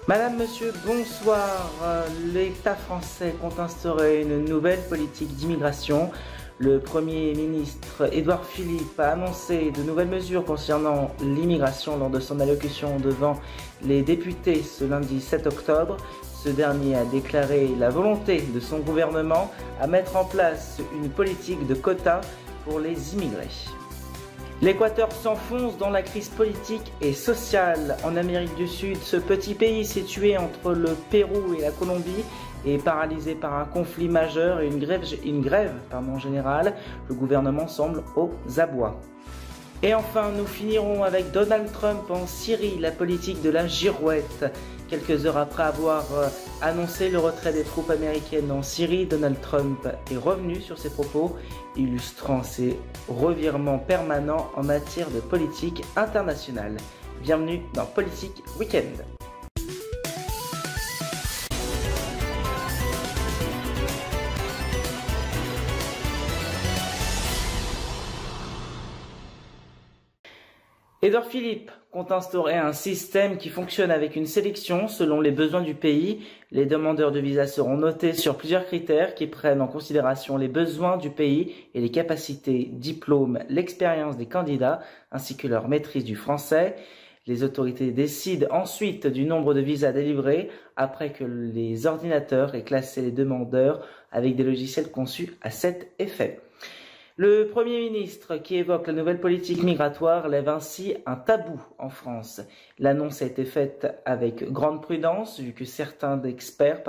Madame, Monsieur, bonsoir. L'État français compte instaurer une nouvelle politique d'immigration. Le Premier ministre Édouard Philippe a annoncé de nouvelles mesures concernant l'immigration lors de son allocution devant les députés ce lundi 7 octobre. Ce dernier a déclaré la volonté de son gouvernement à mettre en place une politique de quotas pour les immigrés. L'Équateur s'enfonce dans la crise politique et sociale. En Amérique du Sud, ce petit pays situé entre le Pérou et la Colombie est paralysé par un conflit majeur et une grève générale. Le gouvernement semble aux abois. Et enfin, nous finirons avec Donald Trump en Syrie, la politique de la girouette. Quelques heures après avoir annoncé le retrait des troupes américaines en Syrie, Donald Trump est revenu sur ses propos, illustrant ses revirements permanents en matière de politique internationale. Bienvenue dans Politique Weekend. Édouard Philippe compte instaurer un système qui fonctionne avec une sélection selon les besoins du pays. Les demandeurs de visa seront notés sur plusieurs critères qui prennent en considération les besoins du pays et les capacités, diplômes, l'expérience des candidats ainsi que leur maîtrise du français. Les autorités décident ensuite du nombre de visas délivrés après que les ordinateurs aient classé les demandeurs avec des logiciels conçus à cet effet. Le Premier ministre qui évoque la nouvelle politique migratoire lève ainsi un tabou en France. L'annonce a été faite avec grande prudence vu que certains experts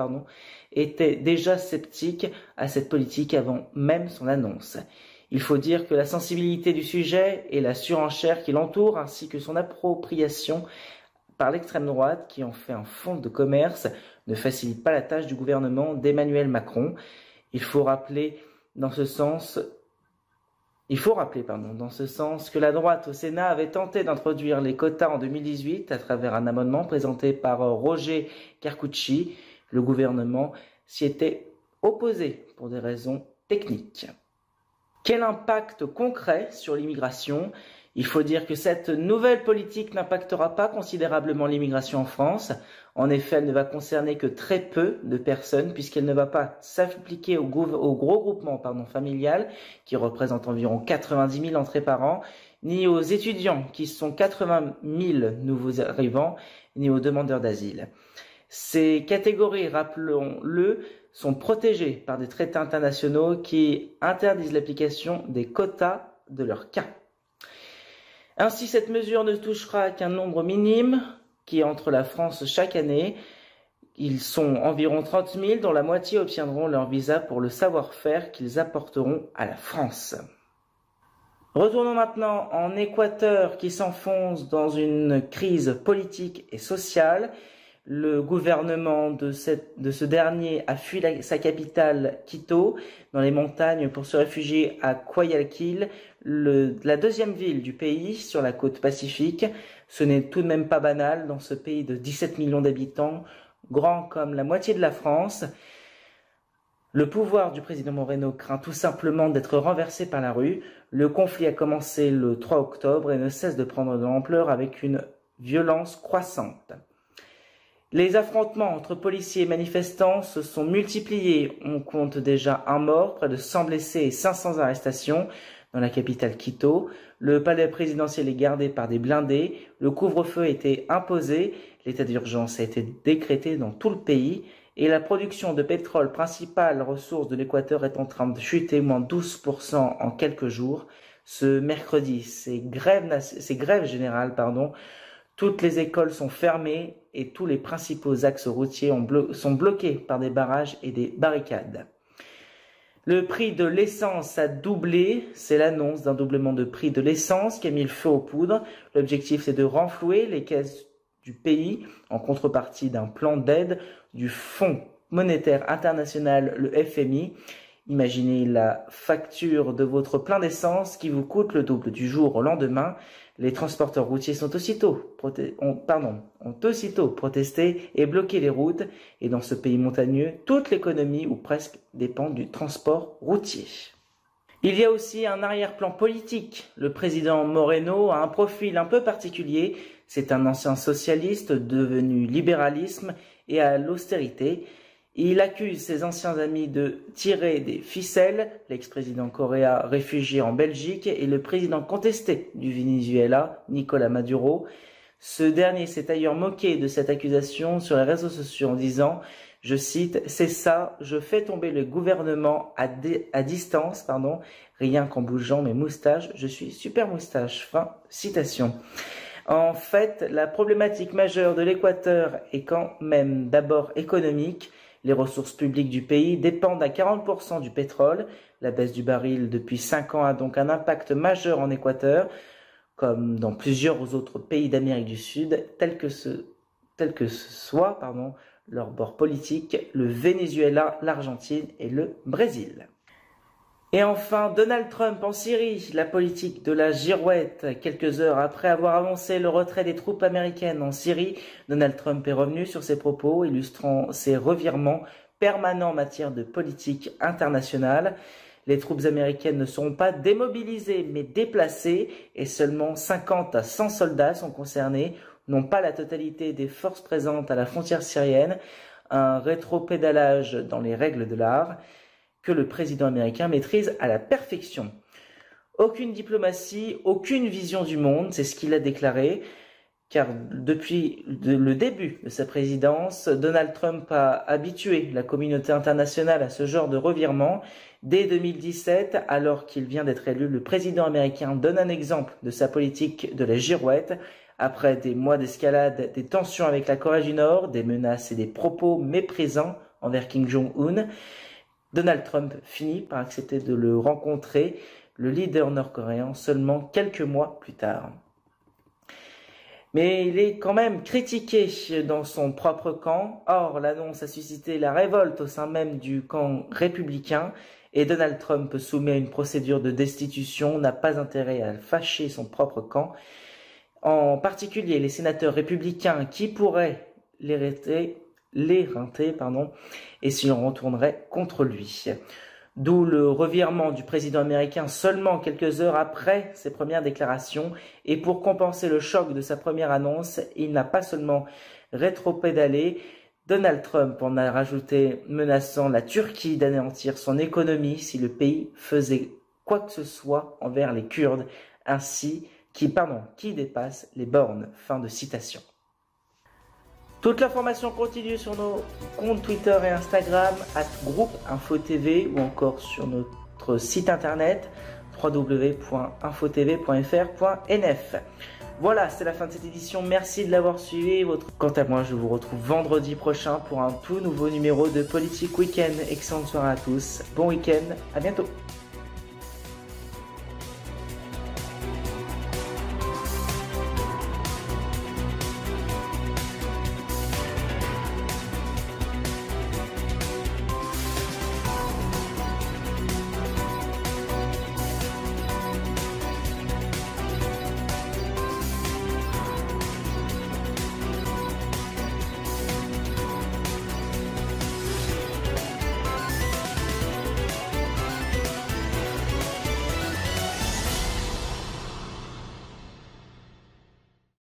étaient déjà sceptiques à cette politique avant même son annonce. Il faut dire que la sensibilité du sujet et la surenchère qui l'entoure ainsi que son appropriation par l'extrême droite qui en fait un fonds de commerce ne facilite pas la tâche du gouvernement d'Emmanuel Macron. Il faut rappeler dans ce sens que la droite au Sénat avait tenté d'introduire les quotas en 2018 à travers un amendement présenté par Roger Carcucci. Le gouvernement s'y était opposé pour des raisons techniques. Quel impact concret sur l'immigration ? Il faut dire que cette nouvelle politique n'impactera pas considérablement l'immigration en France. En effet, elle ne va concerner que très peu de personnes puisqu'elle ne va pas s'appliquer au gros groupement familial qui représente environ 90 000 entrées par an, ni aux étudiants qui sont 80 000 nouveaux arrivants, ni aux demandeurs d'asile. Ces catégories, rappelons-le, sont protégées par des traités internationaux qui interdisent l'application des quotas de leur cas. Ainsi, cette mesure ne touchera qu'un nombre minime qui entre la France chaque année. Ils sont environ 30 000, dont la moitié obtiendront leur visa pour le savoir-faire qu'ils apporteront à la France. Retournons maintenant en Équateur qui s'enfonce dans une crise politique et sociale. Le gouvernement de ce dernier a fui sa capitale Quito dans les montagnes pour se réfugier à Guayaquil, la deuxième ville du pays sur la côte pacifique. Ce n'est tout de même pas banal dans ce pays de 17 millions d'habitants, grand comme la moitié de la France. Le pouvoir du président Moreno craint tout simplement d'être renversé par la rue. Le conflit a commencé le 3 octobre et ne cesse de prendre de l'ampleur avec une violence croissante. Les affrontements entre policiers et manifestants se sont multipliés. On compte déjà un mort, près de 100 blessés et 500 arrestations dans la capitale Quito. Le palais présidentiel est gardé par des blindés. Le couvre-feu a été imposé. L'état d'urgence a été décrété dans tout le pays. Et la production de pétrole, principale ressource de l'Équateur, est en train de chuter moins 12% en quelques jours. Ce mercredi, ces grèves générales, toutes les écoles sont fermées et tous les principaux axes routiers sont bloqués par des barrages et des barricades. Le prix de l'essence a doublé, c'est l'annonce d'un doublement de prix de l'essence qui a mis le feu aux poudres. L'objectif c'est de renflouer les caisses du pays en contrepartie d'un plan d'aide du Fonds monétaire international, le FMI. Imaginez la facture de votre plein d'essence qui vous coûte le double du jour au lendemain. Les transporteurs routiers ont aussitôt protesté et bloqué les routes. Et dans ce pays montagneux, toute l'économie ou presque dépend du transport routier. Il y a aussi un arrière-plan politique. Le président Moreno a un profil un peu particulier. C'est un ancien socialiste devenu libéralisme et à l'austérité. Il accuse ses anciens amis de tirer des ficelles, l'ex-président coréen réfugié en Belgique et le président contesté du Venezuela, Nicolás Maduro. Ce dernier s'est d'ailleurs moqué de cette accusation sur les réseaux sociaux en disant, je cite, « C'est ça, je fais tomber le gouvernement à distance, rien qu'en bougeant mes moustaches, je suis super moustache. » Fin citation. En fait, la problématique majeure de l'Équateur est quand même d'abord économique. Les ressources publiques du pays dépendent à 40% du pétrole. La baisse du baril depuis 5 ans a donc un impact majeur en Équateur, comme dans plusieurs autres pays d'Amérique du Sud, tels que ce soit leur bord politique, le Venezuela, l'Argentine et le Brésil. Et enfin, Donald Trump en Syrie, la politique de la girouette. Quelques heures après avoir annoncé le retrait des troupes américaines en Syrie, Donald Trump est revenu sur ses propos, illustrant ses revirements permanents en matière de politique internationale. Les troupes américaines ne seront pas démobilisées, mais déplacées, et seulement 50 à 100 soldats sont concernés, non pas la totalité des forces présentes à la frontière syrienne, un rétropédalage dans les règles de l'art, que le président américain maîtrise à la perfection. Aucune diplomatie, aucune vision du monde, c'est ce qu'il a déclaré, car depuis le début de sa présidence, Donald Trump a habitué la communauté internationale à ce genre de revirement. Dès 2017, alors qu'il vient d'être élu, le président américain donne un exemple de sa politique de la girouette. Après des mois d'escalade, des tensions avec la Corée du Nord, des menaces et des propos méprisants envers Kim Jong-un, Donald Trump finit par accepter de le rencontrer, le leader nord-coréen, seulement quelques mois plus tard. Mais il est quand même critiqué dans son propre camp. Or, l'annonce a suscité la révolte au sein même du camp républicain et Donald Trump, soumis à une procédure de destitution, n'a pas intérêt à fâcher son propre camp. En particulier, les sénateurs républicains qui pourraient l'éreinter, et s'il en retournerait contre lui. D'où le revirement du président américain seulement quelques heures après ses premières déclarations, et pour compenser le choc de sa première annonce, il n'a pas seulement rétropédalé, Donald Trump en a rajouté, menaçant la Turquie d'anéantir son économie si le pays faisait quoi que ce soit envers les Kurdes, qui dépasse les bornes. Fin de citation. Toute l'information continue sur nos comptes Twitter et Instagram, @groupeinfotv ou encore sur notre site internet www.infotv.fr.nf. Voilà, c'est la fin de cette édition. Merci de l'avoir suivi. Quant à moi, je vous retrouve vendredi prochain pour un tout nouveau numéro de Politique Week-end. Excellente soirée à tous. Bon week-end. À bientôt.